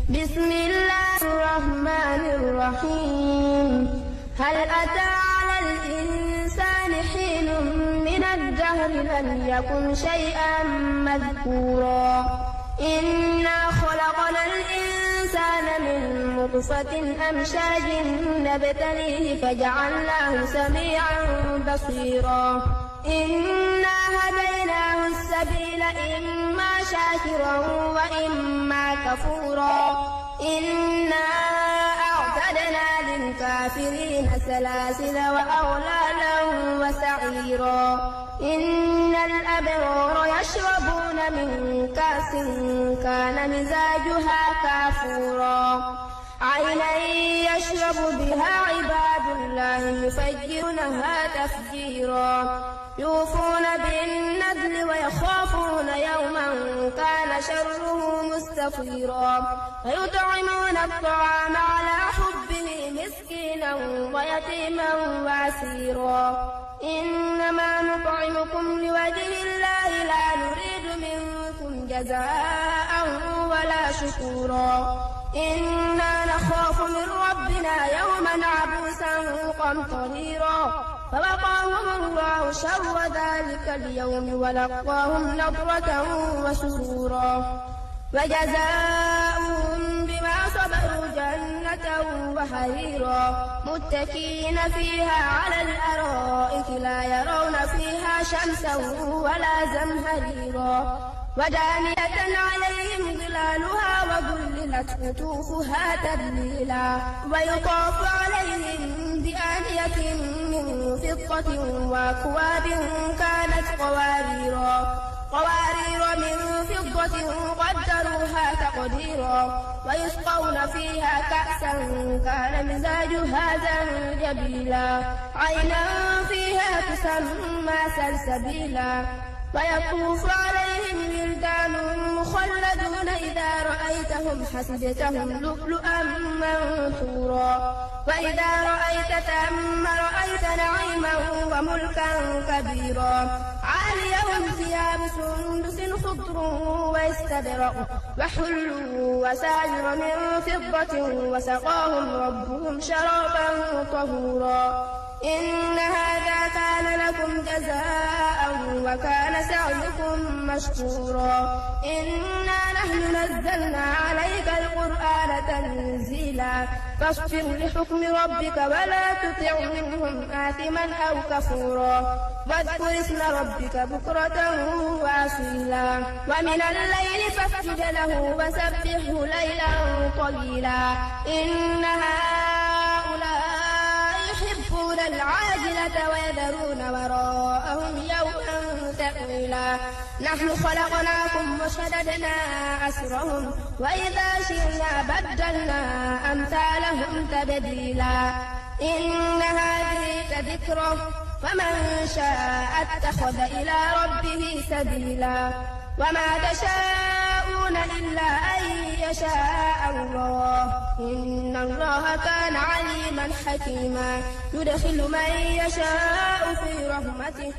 بسم الله الرحمن الرحيم هل أتى على الإنسان حين من الدهر لم يكن شيئا مذكورا إنا خلقنا الإنسان من نطفة أمشاج نبتليه فجعلناه سميعا بصيرا إنا هديناه السبيل إما شاكرا وإما كفورا إنا أعتدنا للكافرين سلاسل وأغلالا وسعيرا إن الأبرار يشربون من كأس كان مزاجها كافورا عينا يشرب بها عباد الله يفجرونها تفجيرا يوفون بالنذر ويخافون يوما كان شره مستطيرا ويطعمون الطعام على حبه مسكينا ويتيما واسيرا إنما نطعمكم لوجه الله لا نريد منكم جزاء ولا شكورا إنا نخاف من ربنا يوما عبوسا قمطريرا فوقاهم الله شر ذلك اليوم ولقاهم نضرة وسرورا وجزاؤهم بما صبروا جنة وحريرا متكئين فيها على الأرائك لا يرون فيها شمسا ولا زمهريرا ودانية عليهم ظلالها وذللت قطوفها تذليلا ويطاف عليهم بآنية من فضة وأكواب كانت قوارير من فضة قدروها تقديرا ويسقون فيها كأسا كان مزاجها زنجبيلا عينا فيها تسمى سلسبيلا ويطوف عليهم ولدان مخلدون إذا رأيتهم حسبتهم لؤلؤا منثورا وإذا رأيت ثم رأيت نعيما وملكا كبيرا عاليهم ثياب سندس خضر واستبرق وحلوا وساجر من فضة وسقاهم ربهم شرابا طهورا إن هذا كان لكم جزاء وكان سعيكم مشكورا إنا نحن نزلنا عليك القرآن تنزيلا فاصبر لحكم ربك ولا تطع منهم آثما أو كفورا واذكر اسم ربك بكرة وأصيلا ومن الليل فاسجد له وسبحه ليلا طويلا إن هؤلاء يحبون العاجلة ويذرون وراءهم يوما ثقيلا نحن خلقناكم وشددنا أسرهم وإذا شئنا بدلنا أمثالهم تبديلا إن هذه تذكرة فمن شاء اتخذ إلى ربه سبيلا وما تشاءون إلا أن يشاء الله إن الله كان عليما حكيما يدخل من يشاء في رحمته